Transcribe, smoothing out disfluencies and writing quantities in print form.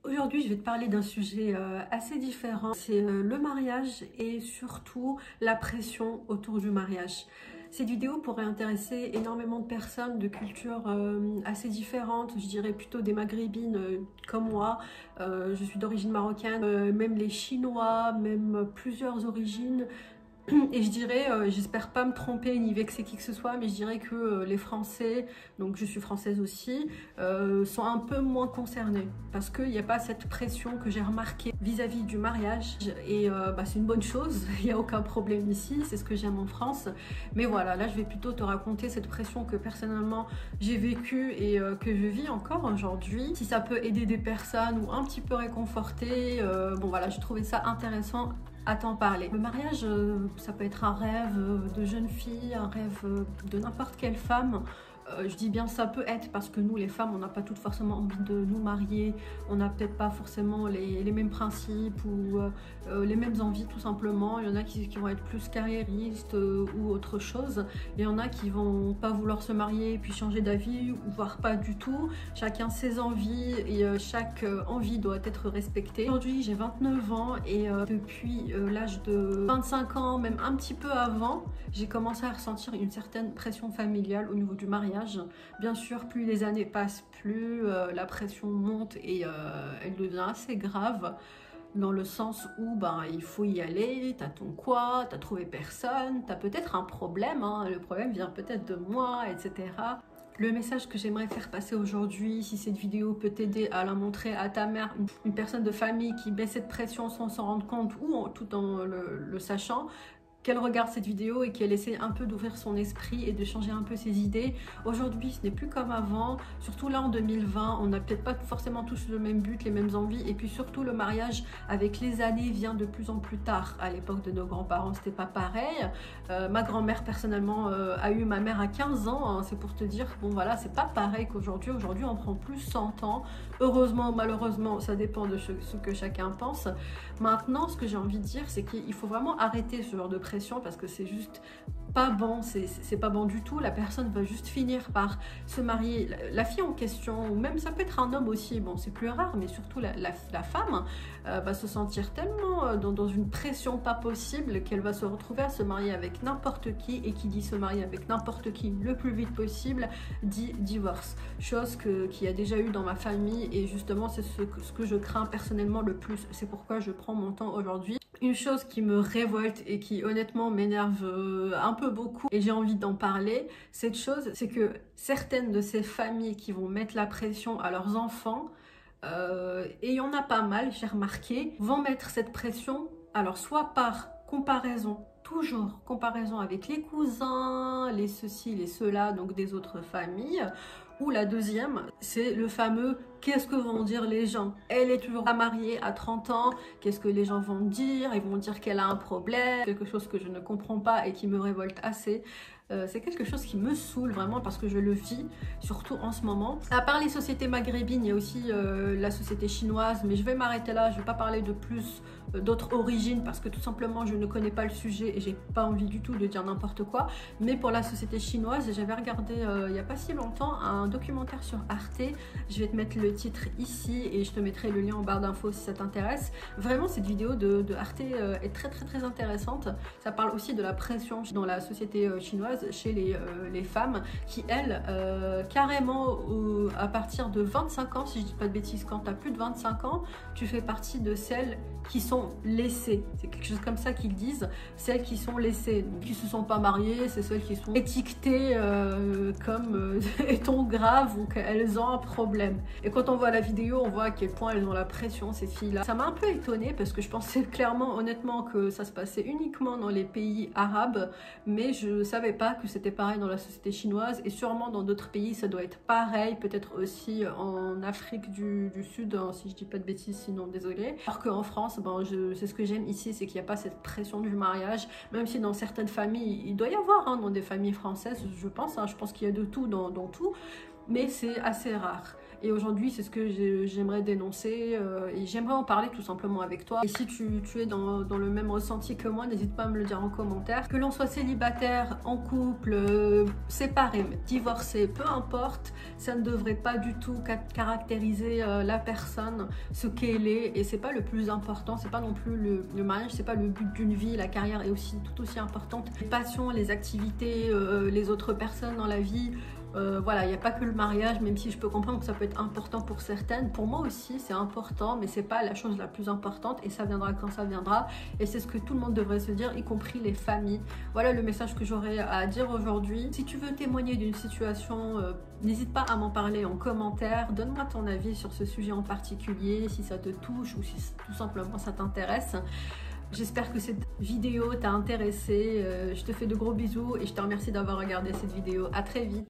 Aujourd'hui, je vais te parler d'un sujet assez différent. C'est le mariage et surtout la pression autour du mariage. Cette vidéo pourrait intéresser énormément de personnes de cultures assez différentes, je dirais plutôt des maghrébines comme moi. Je suis d'origine marocaine, même les Chinois, même plusieurs origines. Et je dirais, j'espère pas me tromper ni vexer qui que ce soit, mais je dirais que les Français, donc je suis française aussi, sont un peu moins concernés parce qu'il n'y a pas cette pression que j'ai remarquée vis-à-vis du mariage. Et c'est une bonne chose, il n'y a aucun problème ici, c'est ce que j'aime en France. Mais voilà, là je vais plutôt te raconter cette pression que personnellement j'ai vécue et que je vis encore aujourd'hui. Si ça peut aider des personnes ou un petit peu réconforter, bon voilà, j'ai trouvé ça intéressant à t'en parler. Le mariage, ça peut être un rêve de jeune fille, un rêve de n'importe quelle femme. Je dis bien ça peut être parce que nous les femmes on n'a pas toutes forcément envie de nous marier, on n'a peut-être pas forcément les mêmes principes ou les mêmes envies tout simplement. Il y en a qui vont être plus carriéristes ou autre chose, il y en a qui vont pas vouloir se marier et puis changer d'avis ou voire pas du tout. Chacun ses envies et chaque envie doit être respectée. Aujourd'hui j'ai 29 ans et depuis l'âge de 25 ans, même un petit peu avant, j'ai commencé à ressentir une certaine pression familiale au niveau du mariage. Bien sûr, plus les années passent, plus la pression monte et elle devient assez grave dans le sens où il faut y aller, t'as ton quoi, t'as trouvé personne, t'as peut-être un problème, hein, le problème vient peut-être de moi, etc. Le message que j'aimerais faire passer aujourd'hui, si cette vidéo peut t'aider à la montrer à ta mère, une personne de famille qui met cette pression sans s'en rendre compte ou tout en le sachant, qu'elle regarde cette vidéo et qu'elle essaie un peu d'ouvrir son esprit et de changer un peu ses idées. Aujourd'hui, ce n'est plus comme avant, surtout là en 2020, on n'a peut-être pas forcément tous le même but, les mêmes envies, et puis surtout le mariage avec les années vient de plus en plus tard. À l'époque de nos grands-parents, c'était pas pareil. Ma grand-mère personnellement a eu ma mère à 15 ans, hein, c'est pour te dire, bon voilà, c'est pas pareil qu'aujourd'hui. Aujourd'hui, on prend plus 100 ans. Heureusement ou malheureusement, ça dépend de ce que chacun pense. Maintenant, ce que j'ai envie de dire, c'est qu'il faut vraiment arrêter ce genre de pression parce que c'est juste pas bon, c'est pas bon du tout. La personne va juste finir par se marier, la fille en question, ou même ça peut être un homme aussi, bon c'est plus rare, mais surtout la femme va se sentir tellement dans une pression pas possible qu'elle va se retrouver à se marier avec n'importe qui, et qui dit se marier avec n'importe qui le plus vite possible dit divorce, chose qu'il y a déjà eu dans ma famille, et justement c'est ce que je crains personnellement le plus. C'est pourquoi je prends mon temps aujourd'hui. Une chose qui me révolte et qui honnêtement m'énerve un peu beaucoup, et j'ai envie d'en parler, cette chose, c'est que certaines de ces familles qui vont mettre la pression à leurs enfants, et il y en a pas mal, j'ai remarqué, vont mettre cette pression, alors soit par comparaison, toujours comparaison avec les cousins, les ceci, les cela, donc des autres familles, ou la deuxième, c'est le fameux « qu'est-ce que vont dire les gens ?» Elle est toujours pas mariée à 30 ans, qu'est-ce que les gens vont dire? Ils vont dire qu'elle a un problème, quelque chose que je ne comprends pas et qui me révolte assez. C'est quelque chose qui me saoule vraiment parce que je le vis, surtout en ce moment. À part les sociétés maghrébines, il y a aussi la société chinoise, mais je vais m'arrêter là, je ne vais pas parler de plus d'autres origines parce que tout simplement je ne connais pas le sujet et j'ai pas envie du tout de dire n'importe quoi. Mais pour la société chinoise, j'avais regardé il n'y a pas si longtemps un documentaire sur Arte. Je vais te mettre le titre ici et je te mettrai le lien en barre d'infos si ça t'intéresse. Vraiment, cette vidéo de Arte est très intéressante. Ça parle aussi de la pression dans la société chinoise chez les femmes qui, elles, carrément à partir de 25 ans, si je dis pas de bêtises, quand tu as plus de 25 ans, tu fais partie de celles qui sont laissées. C'est quelque chose comme ça qu'ils disent, celles qui sont laissées, qui se sont pas mariées, c'est celles qui sont étiquetées comme étant graves ou qu'elles ont un problème. Et quand on voit la vidéo, on voit à quel point elles ont la pression, ces filles-là. Ça m'a un peu étonnée parce que je pensais clairement, honnêtement, que ça se passait uniquement dans les pays arabes, mais je savais pas que c'était pareil dans la société chinoise, et sûrement dans d'autres pays ça doit être pareil, peut-être aussi en Afrique du Sud, hein, si je dis pas de bêtises, sinon désolé. Alors qu'en France, c'est ce que j'aime ici, c'est qu'il n'y a pas cette pression du mariage, même si dans certaines familles, il doit y avoir, hein, dans des familles françaises, je pense qu'il y a de tout dans tout, mais c'est assez rare. Et aujourd'hui, c'est ce que j'aimerais dénoncer et j'aimerais en parler tout simplement avec toi. Et si tu es dans le même ressenti que moi, n'hésite pas à me le dire en commentaire. Que l'on soit célibataire, en couple, séparé, divorcé, peu importe, ça ne devrait pas du tout caractériser la personne, ce qu'elle est. Et c'est pas le plus important, c'est pas non plus le mariage, c'est pas le but d'une vie. La carrière est aussi tout aussi importante. Les passions, les activités, les autres personnes dans la vie. Voilà, il n'y a pas que le mariage, même si je peux comprendre que ça peut être important pour certaines. Pour moi aussi, c'est important, mais c'est pas la chose la plus importante et ça viendra quand ça viendra. Et c'est ce que tout le monde devrait se dire, y compris les familles. Voilà le message que j'aurais à dire aujourd'hui. Si tu veux témoigner d'une situation, n'hésite pas à m'en parler en commentaire. Donne-moi ton avis sur ce sujet en particulier, si ça te touche ou si tout simplement ça t'intéresse. J'espère que cette vidéo t'a intéressé. Je te fais de gros bisous et je te remercie d'avoir regardé cette vidéo. À très vite.